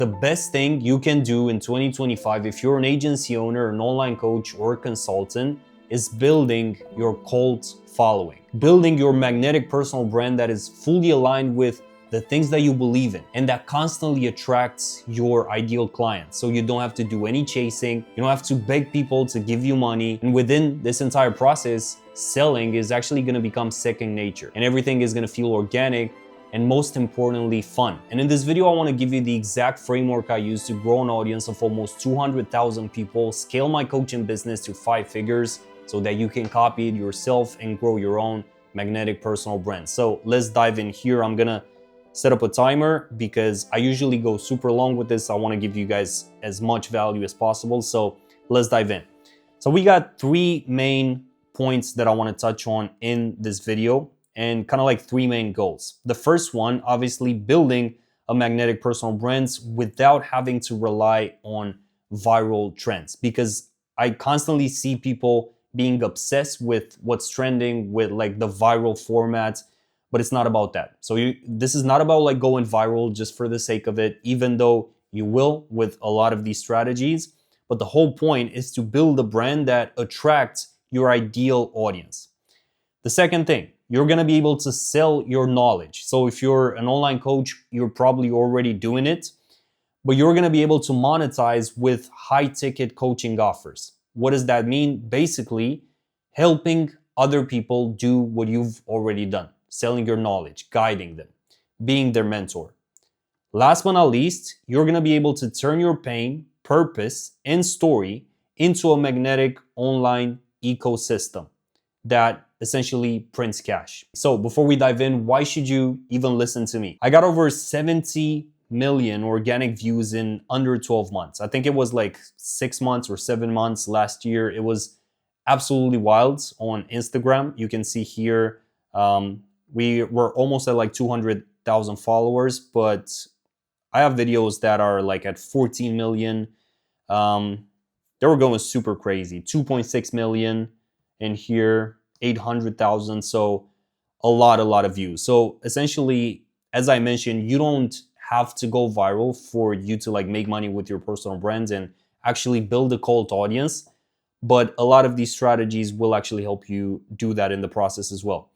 The best thing you can do in 2025 if you're an agency owner, an online coach, or a consultant is building your cult following. Building your magnetic personal brand that is fully aligned with the things that you believe in and that constantly attracts your ideal clients. So you don't have to do any chasing, you don't have to beg people to give you money. And within this entire process, selling is actually gonna become second nature and everything is gonna feel organic and most importantly, fun. And in this video, I wanna give you the exact framework I use to grow an audience of almost 200,000 people, scale my coaching business to 5 figures so that you can copy it yourself and grow your own magnetic personal brand. So let's dive in here. I'm gonna set up a timer because I usually go super long with this. I wanna give you guys as much value as possible. So let's dive in. So we got 3 main points that I wanna touch on in this video, and kind of like 3 main goals. The first one, obviously building a magnetic personal brand without having to rely on viral trends, because I constantly see people being obsessed with what's trending with like the viral formats, but it's not about that. So this is not about like going viral just for the sake of it, even though you will with a lot of these strategies. But the whole point is to build a brand that attracts your ideal audience. The second thing, you're gonna be able to sell your knowledge. So if you're an online coach, you're probably already doing it, but you're gonna be able to monetize with high ticket coaching offers. What does that mean? Basically, helping other people do what you've already done, selling your knowledge, guiding them, being their mentor. Last but not least, you're gonna be able to turn your pain, purpose, and story into a magnetic online ecosystem that essentially prints cash. So before we dive in, why should you even listen to me? I got over 70 million organic views in under 12 months. I think it was like 6 months or 7 months last year. It was absolutely wild on Instagram. You can see here, we were almost at like 200,000 followers, but I have videos that are like at 14 million. They were going super crazy. 2.6 million in here, 800,000. So a lot of views. So essentially, as I mentioned, you don't have to go viral for you to like make money with your personal brands and actually build a cult audience. But a lot of these strategies will actually help you do that in the process as well.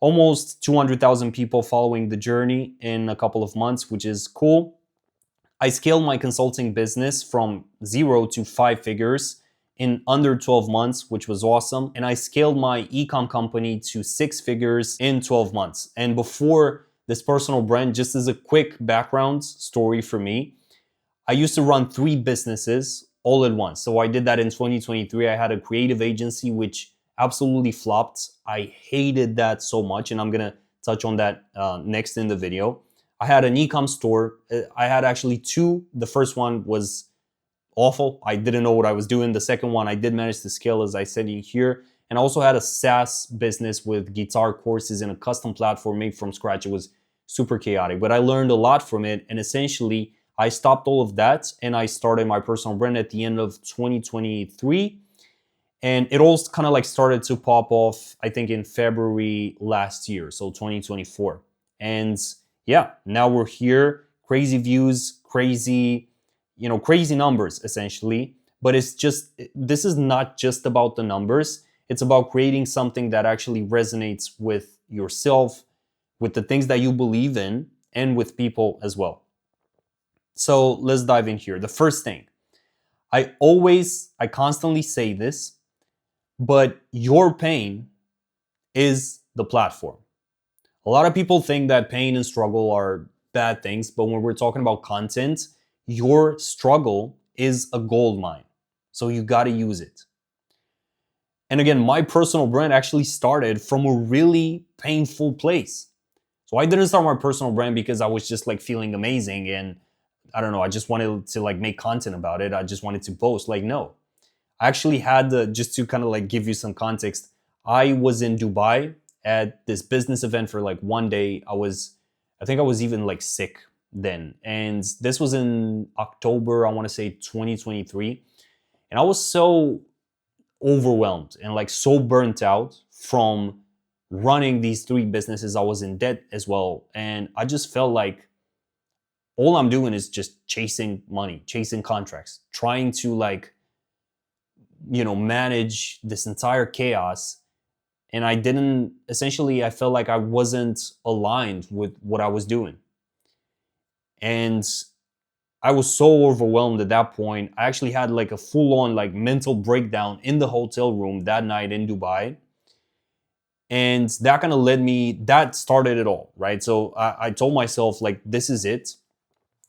Almost 200,000 people following the journey in a couple of months, which is cool. I scaled my consulting business from 0 to 5 figures in under 12 months, which was awesome. And I scaled my e-com company to 6 figures in 12 months. And before this personal brand, just as a quick background story for me, I used to run 3 businesses all at once. So I did that in 2023. I had a creative agency, which absolutely flopped. I hated that so much. And I'm going to touch on that next in the video. I had an e-com store. I had actually 2. The first one was awful. I didn't know what I was doing. The second one, I did manage to scale, as I said in here. And I also had a SaaS business with guitar courses and a custom platform made from scratch. It was super chaotic, but I learned a lot from it. And essentially, I stopped all of that and I started my personal brand at the end of 2023. And it all kind of like started to pop off, I think, in February last year, so 2024. And yeah, now we're here. Crazy views, crazy numbers essentially. But this is not just about the numbers. It's about creating something that actually resonates with yourself, with the things that you believe in, and with people as well. So let's dive in here. The first thing, I constantly say this, but your pain is the platform. A lot of people think that pain and struggle are bad things, but when we're talking about content, your struggle is a gold mine. So you got to use it. And again, my personal brand actually started from a really painful place. So I didn't start my personal brand because I was just like feeling amazing and I don't know, I just wanted to like make content about it. I just wanted to post. Like, no. I actually had just to kind of like give you some context, I was in Dubai at this business event for like one day. I think I was even like sick then. And this was in October, I want to say 2023. And I was so overwhelmed and like so burnt out from running these 3 businesses. I was in debt as well. And I just felt like all I'm doing is just chasing money, chasing contracts, trying to like, manage this entire chaos. And I didn't, essentially, I felt like I wasn't aligned with what I was doing. And I was so overwhelmed at that point. I actually had like a full on like mental breakdown in the hotel room that night in Dubai. And that kind of that started it all, right? So I told myself, like, this is it.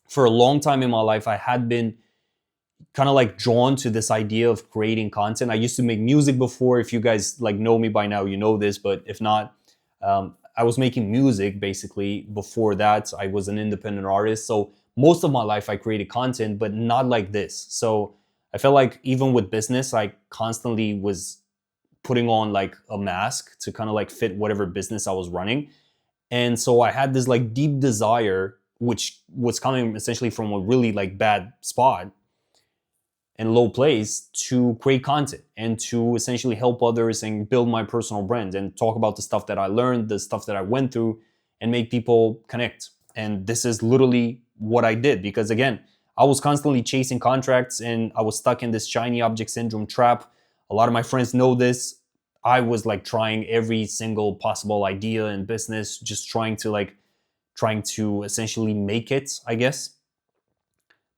For a long time in my life, I had been kind of like drawn to this idea of creating content. I used to make music before. If you guys like know me by now, you know this, but if not, I was making music basically before that. I was an independent artist. So most of my life I created content, but not like this. So I felt like even with business, I constantly was putting on like a mask to kind of like fit whatever business I was running. And so I had this like deep desire, which was coming essentially from a really like bad spot and low place, to create content and to essentially help others and build my personal brand and talk about the stuff that I learned, the stuff that I went through, and make people connect. And this is literally what I did, because again, I was constantly chasing contracts and I was stuck in this shiny object syndrome trap. A lot of my friends know this. I was like trying every single possible idea in business, just trying to essentially make it, I guess.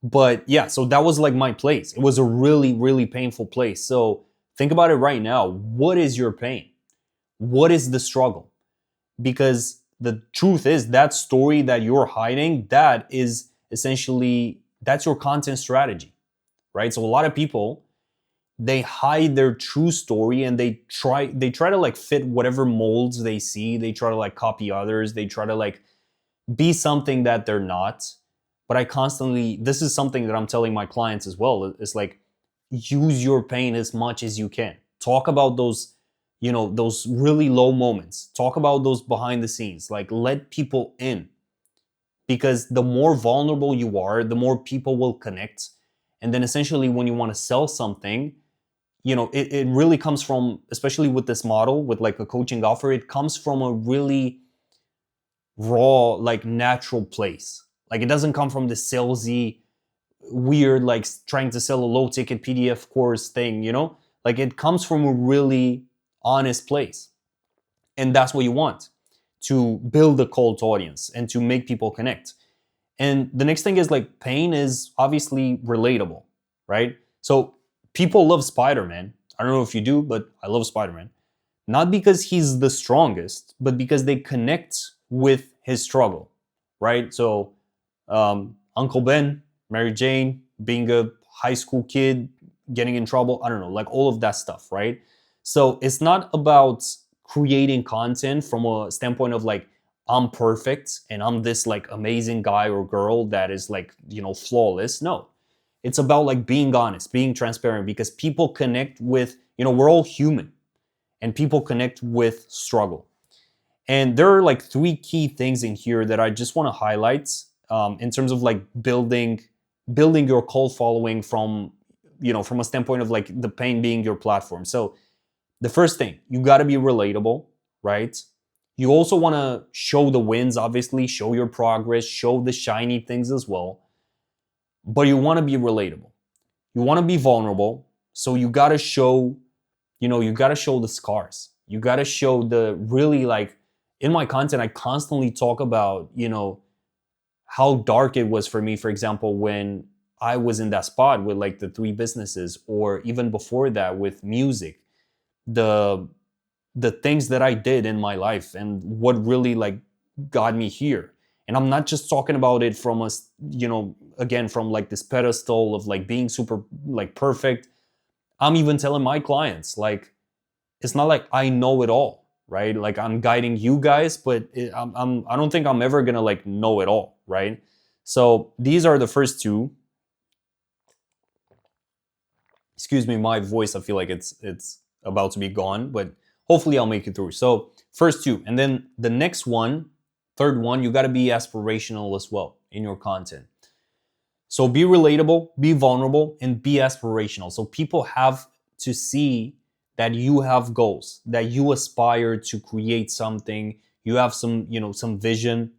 But yeah, so that was like my place. It was a really, really painful place. So think about it right now. What is your pain? What is the struggle? Because the truth is, that story that you're hiding, that is essentially, that's your content strategy, right? So a lot of people, they hide their true story and they try to like fit whatever molds they see. They try to like copy others. They try to like be something that they're not. But this is something that I'm telling my clients as well. It's like, use your pain as much as you can. Talk about those really low moments. Talk about those behind the scenes. Like, let people in, because the more vulnerable you are, the more people will connect. And then essentially when you want to sell something, it really comes from, especially with this model, with like a coaching offer, it comes from a really raw, like natural place. Like, it doesn't come from the salesy, weird, like trying to sell a low ticket PDF course thing. Like, it comes from a really honest place. And that's what you want, to build a cult audience and to make people connect. And the next thing is, like, pain is obviously relatable, right? So people love Spider-Man. I don't know if you do, but I love Spider-Man. Not because he's the strongest, but because they connect with his struggle, right? So Uncle Ben, Mary Jane, being a high school kid, getting in trouble, I don't know, like all of that stuff, right? So it's not about creating content from a standpoint of like, I'm perfect and I'm this like amazing guy or girl that is like, flawless. No, it's about like being honest, being transparent, because people connect with, we're all human, and people connect with struggle. And there are like three key things in here that I just want to highlight in terms of like building your cult following from a standpoint of like the pain being your platform. So the first thing, you got to be relatable, right? You also want to show the wins, obviously, show your progress, show the shiny things as well. But you want to be relatable. You want to be vulnerable. So you got to show, the scars. You got to show the really, like, in my content, I constantly talk about, how dark it was for me, for example, when I was in that spot with like the three businesses, or even before that with music, the things that I did in my life and what really like got me here. And I'm not just talking about it from again, from like this pedestal of like being super like perfect. I'm even telling my clients, like, it's not like I know it all, right? Like, I'm guiding you guys, but I don't think I'm ever gonna like know it all, right? So these are the first two. Excuse me, my voice, I feel like it's about to be gone, but hopefully I'll make it through. So first two, and then the next one, third one, you got to be aspirational as well in your content. So be relatable, be vulnerable, and be aspirational. So people have to see that you have goals, that you aspire to create something, you have some vision,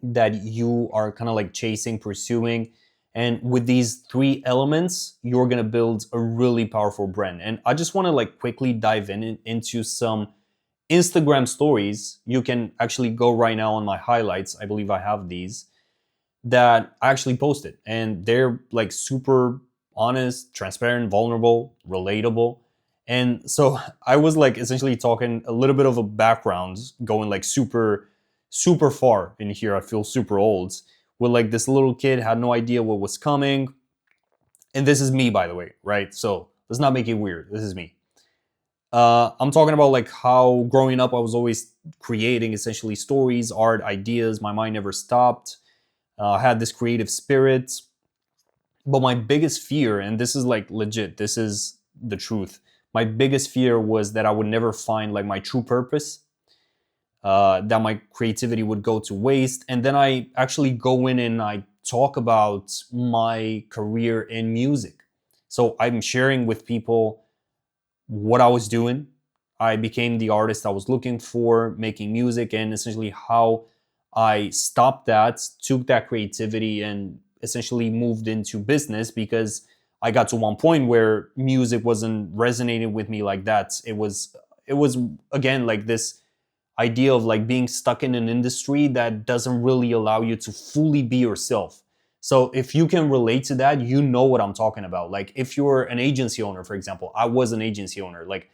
that you are kind of like chasing, pursuing. And with these three elements, you're gonna build a really powerful brand. And I just want to like quickly dive into some Instagram stories. You can actually go right now on my highlights. I believe I have these that I actually posted, and they're like super honest, transparent, vulnerable, relatable. And so I was like essentially talking a little bit of a background, going like super far in here. I feel super old. With like this little kid had no idea what was coming. And this is me, by the way, right? So let's not make it weird. This is me. I'm talking about like how growing up I was always creating essentially stories, art, ideas. My mind never stopped. I had this creative spirit. But my biggest fear, and this is like legit, this is the truth. My biggest fear was that I would never find like my true purpose, that my creativity would go to waste. And then I actually go in and I talk about my career in music. So I'm sharing with people what I was doing. I became the artist I was looking for, making music, and essentially how I stopped that, took that creativity, and essentially moved into business because I got to one point where music wasn't resonating with me like that. It was again like this idea of like being stuck in an industry that doesn't really allow you to fully be yourself. So if you can relate to that, you know what I'm talking about. Like if you're an agency owner, for example, I was an agency owner. Like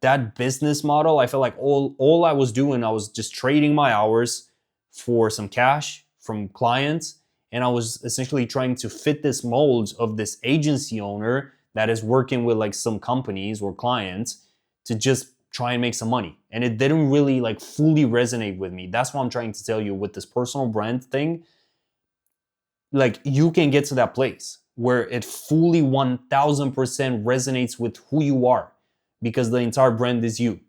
that business model, I felt like all I was doing, I was just trading my hours for some cash from clients. And I was essentially trying to fit this mold of this agency owner that is working with like some companies or clients to just try and make some money. And it didn't really like fully resonate with me. That's what I'm trying to tell you with this personal brand thing. Like you can get to that place where it fully 1000% resonates with who you are because the entire brand is you.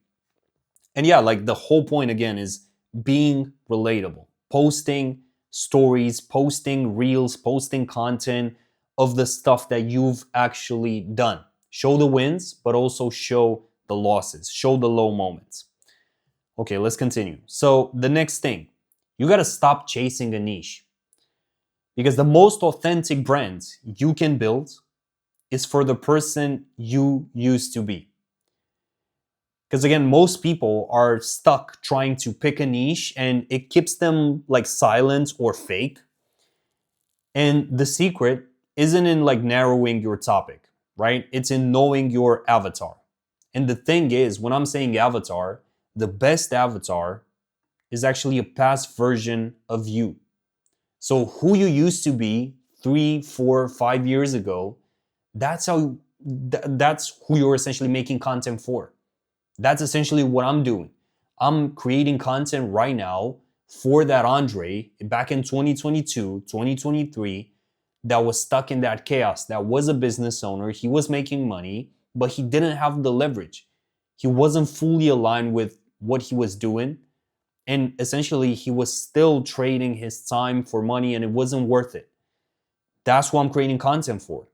And yeah, like the whole point again is being relatable, posting stories, posting reels, posting content of the stuff that you've actually done. Show the wins, but also show the losses, show the low moments. Okay, let's continue. So the next thing, you got to stop chasing a niche because the most authentic brand you can build is for the person you used to be. Because again, most people are stuck trying to pick a niche and it keeps them like silent or fake. And the secret isn't in like narrowing your topic, right? It's in knowing your avatar. And the thing is, when I'm saying avatar, the best avatar is actually a past version of you. So who you used to be 3, 4, 5 years ago, that's that's who you're essentially making content for. That's essentially what I'm doing. I'm creating content right now for that Andre back in 2022, 2023, that was stuck in that chaos, that was a business owner. He was making money, but he didn't have the leverage. He wasn't fully aligned with what he was doing. And essentially, he was still trading his time for money and it wasn't worth it. That's what I'm creating content for.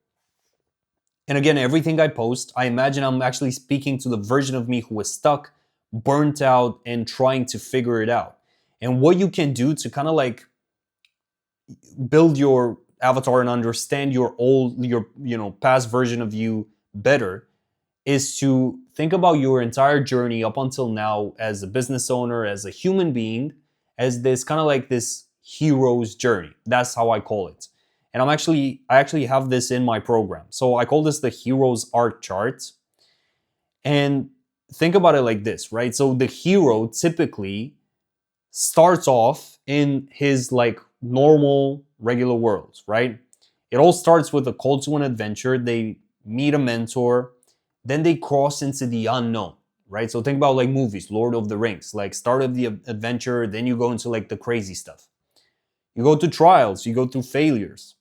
And again, everything I post, I imagine I'm actually speaking to the version of me who was stuck, burnt out, and trying to figure it out. And what you can do to kind of like build your avatar and understand your past version of you better is to think about your entire journey up until now as a business owner, as a human being, as this kind of like this hero's journey. That's how I call it. And I actually have this in my program. So I call this the hero's arc chart. And think about it like this, right? So the hero typically starts off in his like normal, regular world, right? It all starts with a call to an adventure. They meet a mentor, then they cross into the unknown, right? So think about like movies, Lord of the Rings, like start of the adventure, then you go into like the crazy stuff. You go through trials, you go through failures,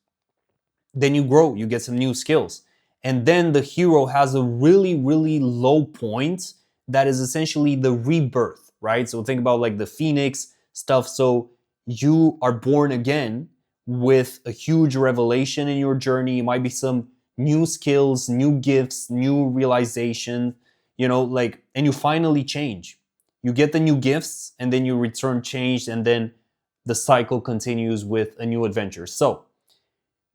then you grow, you get some new skills. And then the hero has a really, really low point that is essentially the rebirth, right? So think about like the Phoenix stuff. So you are born again with a huge revelation in your journey. It might be some new skills, new gifts, new realization, like, and you finally change. You get the new gifts and then you return changed, and then the cycle continues with a new adventure. So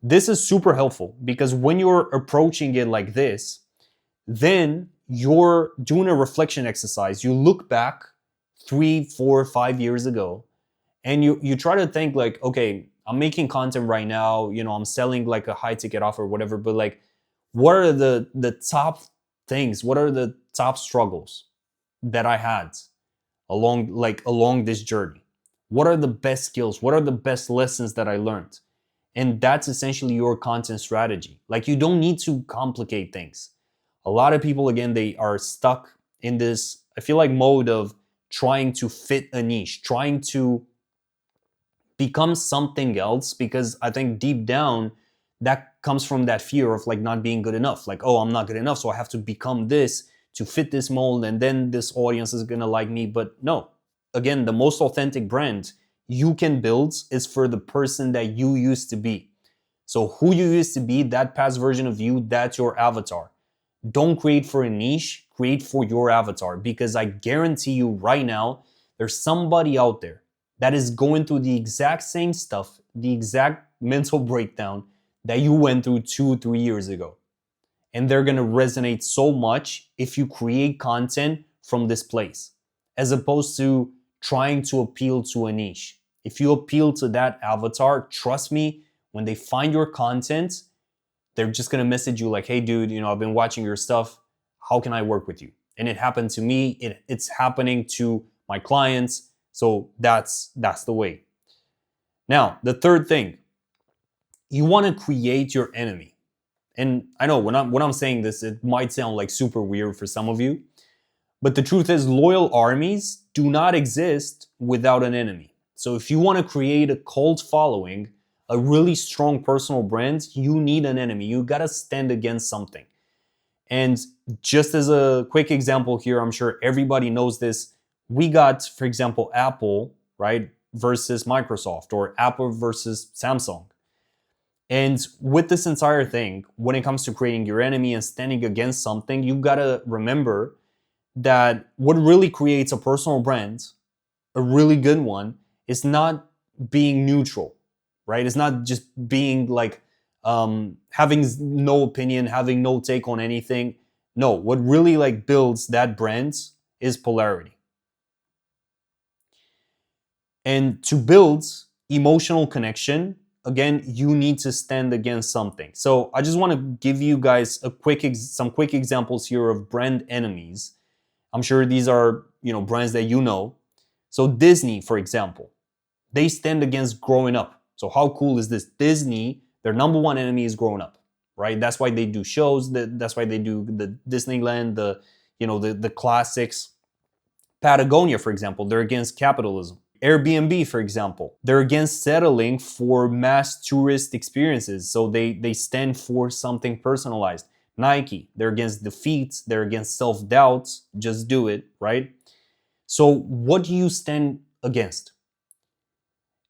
this is super helpful because when you're approaching it like this, then you're doing a reflection exercise. You look back 3, 4, 5 years ago, and you try to think like, okay, I'm making content right now, I'm selling like a high ticket offer or whatever, but like, what are the top things? What are the top struggles that I had along this journey? What are the best skills? What are the best lessons that I learned? And that's essentially your content strategy. Like, you don't need to complicate things. A lot of people, again, they are stuck in this, I feel like, mode of trying to fit a niche, trying to become something else, because I think deep down that comes from that fear of like not being good enough. Like, oh, I'm not good enough, so I have to become this to fit this mold, and then this audience is gonna like me. But no, again, the most authentic brand you can build is for the person that you used to be. So who you used to be, that past version of you, that's your avatar. Don't create for a niche, create for your avatar, because I guarantee you right now, there's somebody out there that is going through the exact same stuff, the exact mental breakdown that you went through 2, 3 years ago. And they're gonna resonate so much if you create content from this place, as opposed to trying to appeal to a niche. If you appeal to that avatar, trust me, when they find your content, they're just gonna message you like, hey dude, I've been watching your stuff. How can I work with you? And it happened to me. It's happening to my clients. So that's the way. Now, the third thing, you want to create your enemy. And I know when I'm saying this, it might sound like super weird for some of you, but the truth is, loyal armies do not exist without an enemy. So if you want to create a cult following, a really strong personal brand, you need an enemy. You got to stand against something. And just as a quick example here, I'm sure everybody knows this. We got, for example, Apple, right, versus Microsoft, or Apple versus Samsung. And with this entire thing, when it comes to creating your enemy and standing against something, you gotta remember that what really creates a personal brand, a really good one, is not being neutral, right? It's not just being like having no opinion, having no take on anything. No, what really like builds that brand is polarity. And to build emotional connection, again, you need to stand against something. So I just want to give you guys some quick examples here of brand enemies. I'm sure these are, brands that you know. So Disney, for example, they stand against growing up. So how cool is this? Disney, their number one enemy is growing up, right? That's why they do shows. That's why they do the Disneyland, the classics. Patagonia, for example, they're against capitalism. Airbnb, for example, they're against settling for mass tourist experiences. So they stand for something personalized. Nike, they're against defeat, they're against self-doubt, just do it, right? So what do you stand against?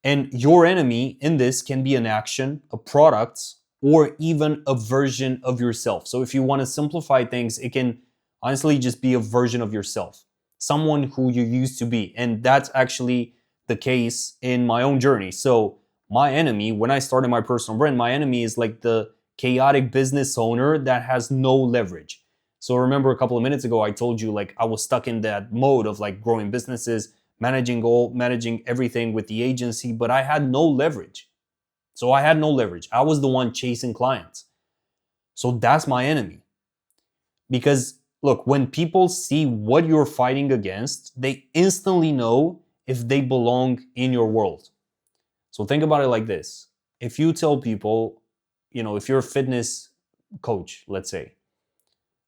And your enemy in this can be an action, a product, or even a version of yourself. So if you want to simplify things, it can honestly just be a version of yourself, someone who you used to be. And that's actually the case in my own journey. So my enemy, when I started my personal brand, my enemy is like the chaotic business owner that has no leverage. So remember a couple of minutes ago, I told you like I was stuck in that mode of like growing businesses, managing everything with the agency, but I had no leverage. So I had no leverage. I was the one chasing clients. So that's my enemy. Because look, when people see what you're fighting against, they instantly know if they belong in your world. So think about it like this. If you tell people, if you're a fitness coach, let's say,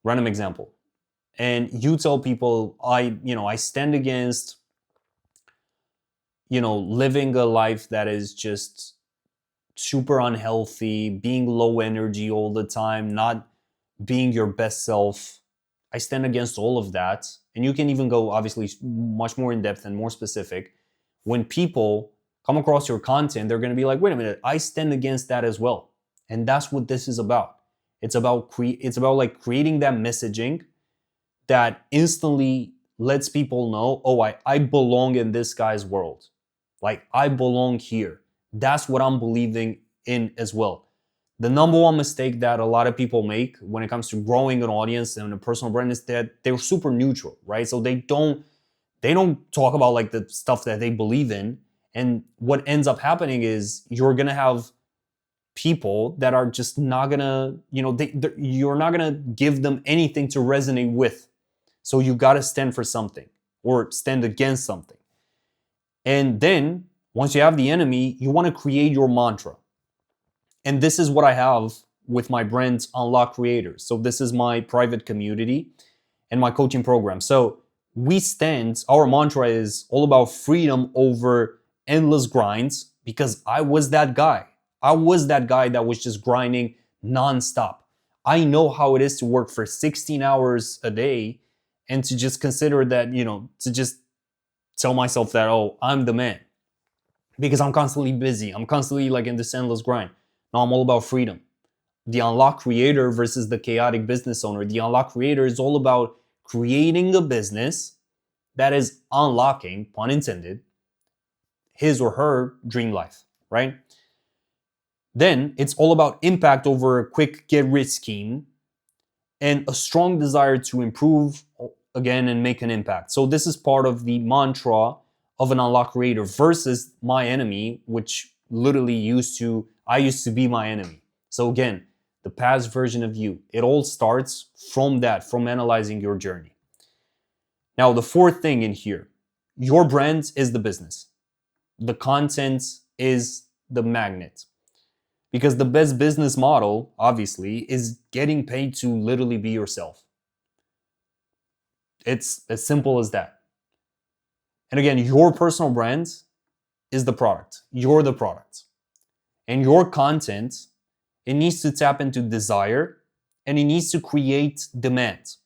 random example, and you tell people, I stand against, living a life that is just super unhealthy, being low energy all the time, not being your best self. I stand against all of that. And you can even go obviously much more in depth and more specific. When people come across your content, they're going to be like, wait a minute, I stand against that as well. And that's what this is about. It's about like creating that messaging that instantly lets people know, oh, I belong in this guy's world. Like, I belong here. That's what I'm believing in as well. The number one mistake that a lot of people make when it comes to growing an audience and a personal brand is that they're super neutral, right? So they don't talk about like the stuff that they believe in. And what ends up happening is you're gonna have people that are just not gonna, you're not gonna give them anything to resonate with. So you gotta stand for something or stand against something. And then once you have the enemy, you wanna create your mantra. And this is what I have with my brand Unlock Creators. So this is my private community and my coaching program. So our mantra is all about freedom over endless grinds, because I was that guy. I was that guy that was just grinding nonstop. I know how it is to work for 16 hours a day and to just consider that, to just tell myself that, oh, I'm the man, because I'm constantly busy. I'm constantly like in this endless grind. No, I'm all about freedom. The Unlock Creator versus the chaotic business owner. The Unlock Creator is all about creating a business that is unlocking, pun intended, his or her dream life, right? Then it's all about impact over a quick get rich scheme and a strong desire to improve again and make an impact. So this is part of the mantra of an Unlock Creator versus my enemy, which literally I used to be my enemy. So again, the past version of you. It all starts from analyzing your journey. Now, the fourth thing in here, your brand is the business. The content is the magnet. Because the best business model, obviously, is getting paid to literally be yourself. It's as simple as that. And again, your personal brand is the product. You're the product. And your content, it needs to tap into desire and it needs to create demand.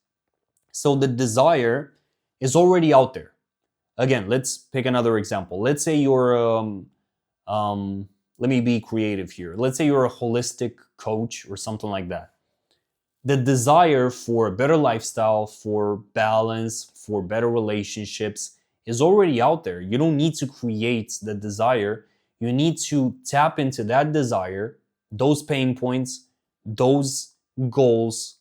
So the desire is already out there. Again, let's pick another example. Let's say you're, let me be creative here. Let's say you're a holistic coach or something like that. The desire for a better lifestyle, for balance, for better relationships is already out there. You don't need to create the desire. You need to tap into that desire, those pain points, those goals,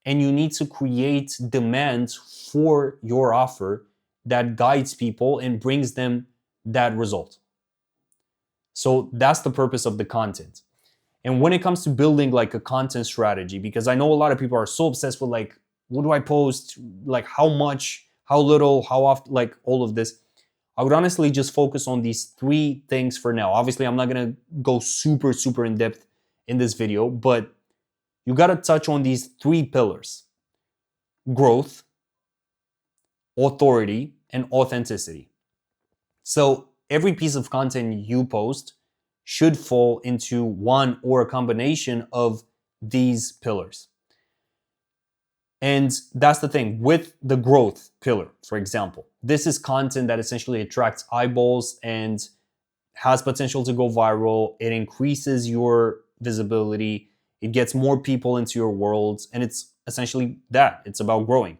and you need to create demand for your offer that guides people and brings them that result. So that's the purpose of the content. And when it comes to building like a content strategy, because I know a lot of people are so obsessed with like, what do I post? Like how much, how little, how often, like all of this. I would honestly just focus on these three things for now. Obviously, I'm not gonna go super, super in depth in this video, but you gotta touch on these three pillars: growth, authority, and authenticity. So every piece of content you post should fall into one or a combination of these pillars. And that's the thing with the growth pillar, for example. This is content that essentially attracts eyeballs and has potential to go viral. It increases your visibility. It gets more people into your world. And it's essentially that. It's about growing.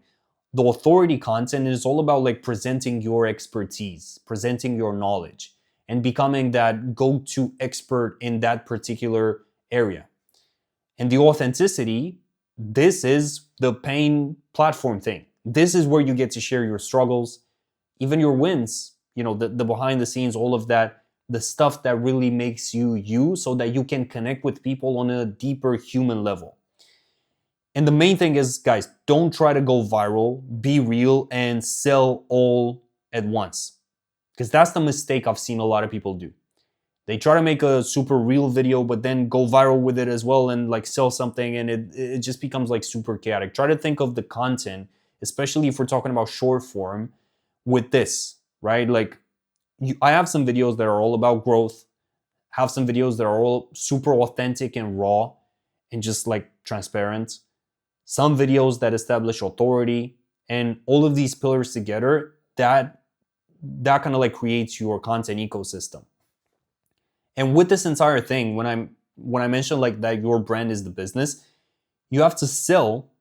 The authority content is all about like presenting your expertise, presenting your knowledge, and becoming that go-to expert in that particular area. And the authenticity, this is the paying platform thing. This is where you get to share your struggles, even your wins, the behind the scenes, all of that, the stuff that really makes you you, so that you can connect with people on a deeper human level. And the main thing is, guys, don't try to go viral, be real, and sell all at once. Because that's the mistake I've seen a lot of people do. They try to make a super real video, but then go viral with it as well and like sell something, and it just becomes like super chaotic. Try to think of the content, especially if we're talking about short form, with this, right? Like I have some videos that are all about growth, have some videos that are all super authentic and raw and just like transparent. Some videos that establish authority, and all of these pillars together, that kind of like creates your content ecosystem. And with this entire thing, when I mention like that your brand is the business, you have to sell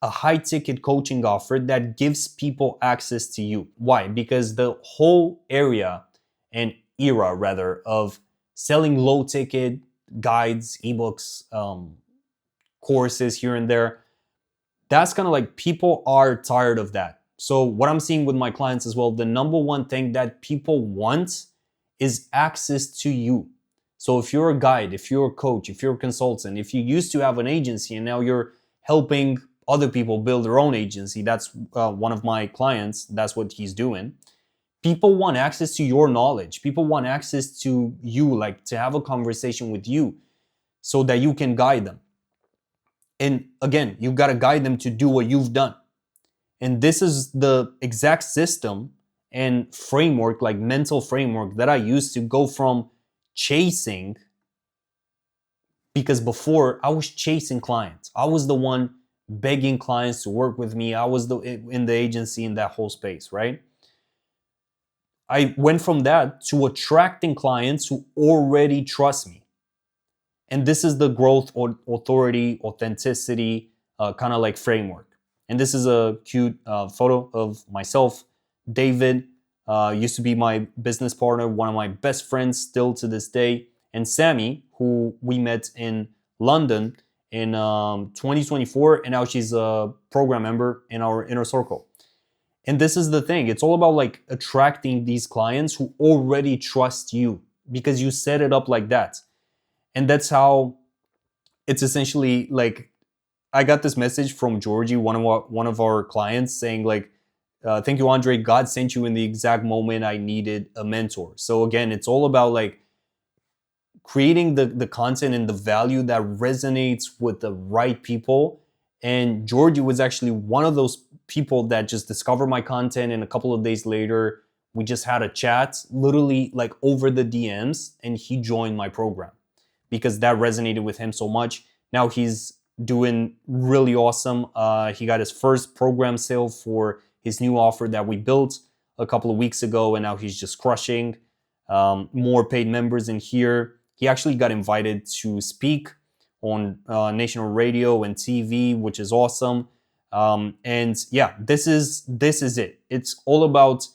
a high ticket coaching offer that gives people access to you. Why? Because the whole area and era rather of selling low ticket guides, ebooks, courses here and there. That's kind of like people are tired of that. So what I'm seeing with my clients as well, the number one thing that people want is access to you. So if you're a guide, if you're a coach, if you're a consultant, if you used to have an agency and now you're helping other people build their own agency, that's one of my clients, that's what he's doing. People want access to your knowledge. People want access to you, like to have a conversation with you so that you can guide them. And again, you've got to guide them to do what you've done. And this is the exact system and framework, like mental framework that I used to go from chasing, because before I was chasing clients. I was the one begging clients to work with me. I was in the agency in that whole space, right? I went from that to attracting clients who already trust me. And this is the growth or authority, authenticity, kind of like framework. And this is a cute photo of myself. David used to be my business partner, one of my best friends still to this day. And Sammy, who we met in London in 2024, and now she's a program member in our inner circle. And this is the thing. It's all about like attracting these clients who already trust you because you set it up like that. And that's how it's essentially like, I got this message from Georgie, one of our clients, saying like, thank you, Andre. God sent you in the exact moment I needed a mentor. So again, it's all about like creating the content and the value that resonates with the right people. And Georgie was actually one of those people that just discovered my content, and a couple of days later, we just had a chat, literally like over the DMs, and he joined my program because that resonated with him so much. Now he's doing really awesome. He got his first program sale for his new offer that we built a couple of weeks ago, and now he's just crushing. More paid members in here. He actually got invited to speak on national radio and TV, which is awesome. And yeah, this is it. It's all about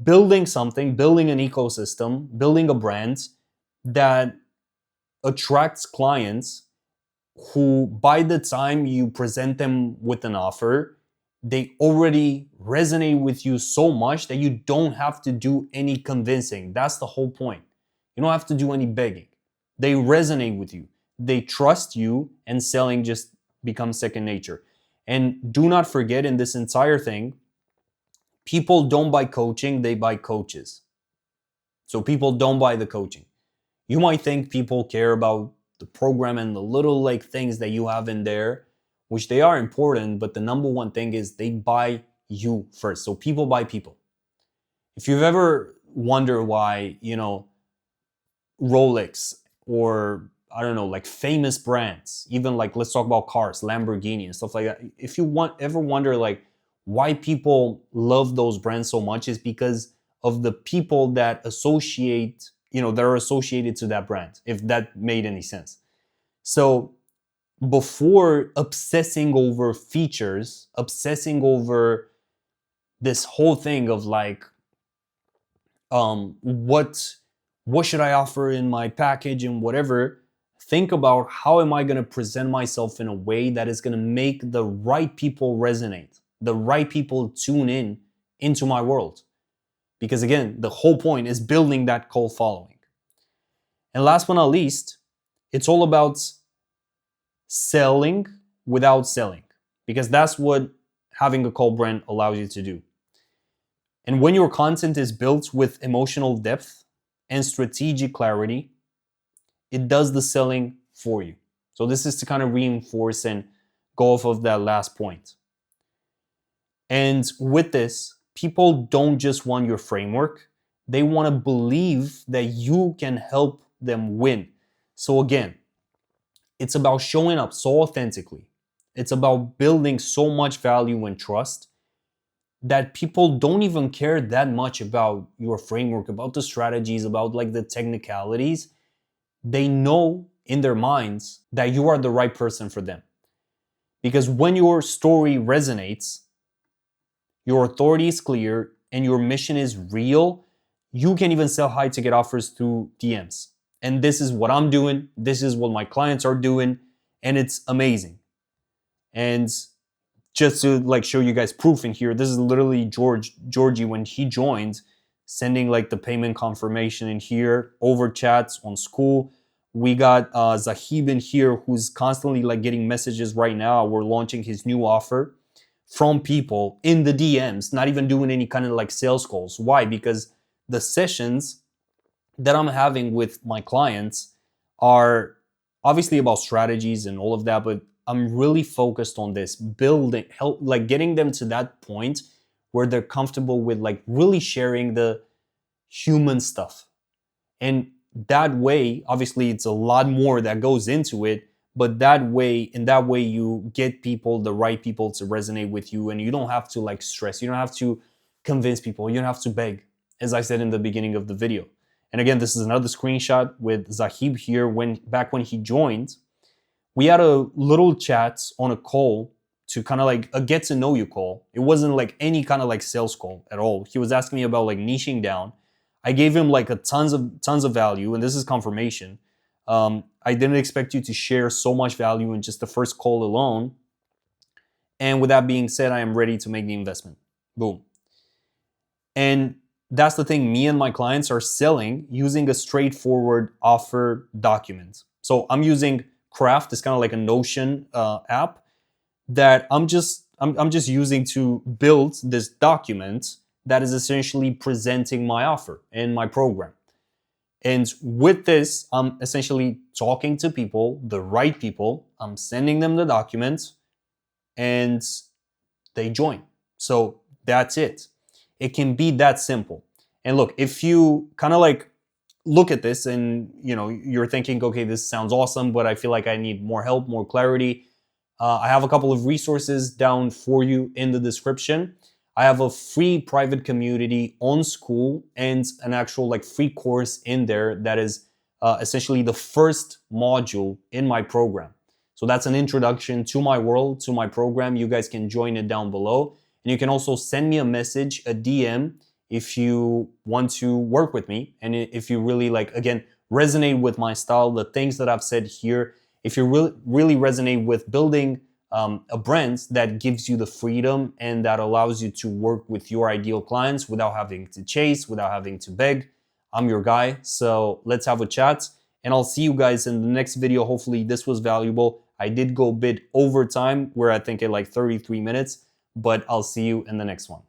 building something, building an ecosystem, building a brand that attracts clients who, by the time you present them with an offer, they already resonate with you so much that you don't have to do any convincing. That's the whole point. You don't have to do any begging. They resonate with you. They trust you, and selling just becomes second nature. And do not forget, in this entire thing, people don't buy coaching, they buy coaches. So people don't buy the coaching. You might think people care about the program and the little like things that you have in there, which they are important, but the number one thing is they buy you first. So people buy people. If you've ever wondered why, Rolex or I don't know, like famous brands, even like let's talk about cars, Lamborghini and stuff like that. If you ever wonder like why people love those brands so much, is because of the people that associate, that are associated to that brand, if that made any sense. So before obsessing over features, obsessing over this whole thing of like, what should I offer in my package and whatever, think about how am I going to present myself in a way that is going to make the right people resonate, the right people tune in into my world. Because again, the whole point is building that cult following. And last but not least, it's all about selling without selling, because that's what having a cult brand allows you to do. And when your content is built with emotional depth and strategic clarity, it does the selling for you. So this is to kind of reinforce and go off of that last point. And with this, people don't just want your framework. They want to believe that you can help them win. So again, it's about showing up so authentically. It's about building so much value and trust that people don't even care that much about your framework, about the strategies, about like the technicalities. They know in their minds that you are the right person for them. Because when your story resonates, your authority is clear, and your mission is real, you can even sell high ticket offers through DMs. And this is what I'm doing. This is what my clients are doing. And it's amazing. And just to like show you guys proof in here, this is literally Georgie when he joined, sending like the payment confirmation in here over chats on Skool. We got Zahib in here who's constantly like getting messages right now. We're launching his new offer from people in the DMs, not even doing any kind of like sales calls. Why? Because the sessions that I'm having with my clients are obviously about strategies and all of that, but I'm really focused on this, building, help, like getting them to that point where they're comfortable with like really sharing the human stuff. And that way, obviously it's a lot more that goes into it, but in that way you get people, the right people to resonate with you, and you don't have to like stress, you don't have to convince people, you don't have to beg, as I said in the beginning of the video. And again, this is another screenshot with Zahib here back when he joined. We had a little chat on a call to kind of like a get to know you call. It wasn't like any kind of like sales call at all. He was asking me about like niching down. I gave him like a tons of value, and this is confirmation. I didn't expect you to share so much value in just the first call alone. And with that being said, I am ready to make the investment. Boom. And that's the thing. Me and my clients are selling using a straightforward offer document. So I'm using Craft. It's kind of like a Notion app that I'm just using to build this document that is essentially presenting my offer and my program. And with this, I'm essentially talking to people, the right people. I'm sending them the document and they join. So that's it. It can be that simple. And look, if you kind of like look at this and you're thinking, okay, this sounds awesome, but I feel like I need more help, more clarity, I have a couple of resources down for you in the description. I have a free private community on Skool and an actual like free course in there that is essentially the first module in my program. So that's an introduction to my world, to my program. You guys can join it down below. And you can also send me a message, a DM, if you want to work with me. And if you really like, again, resonate with my style, the things that I've said here, if you really resonate with building a brand that gives you the freedom and that allows you to work with your ideal clients without having to chase, without having to beg, I'm your guy. So let's have a chat, and I'll see you guys in the next video. Hopefully this was valuable. I did go a bit over time. We're I think at like 33 minutes, but I'll see you in the next one.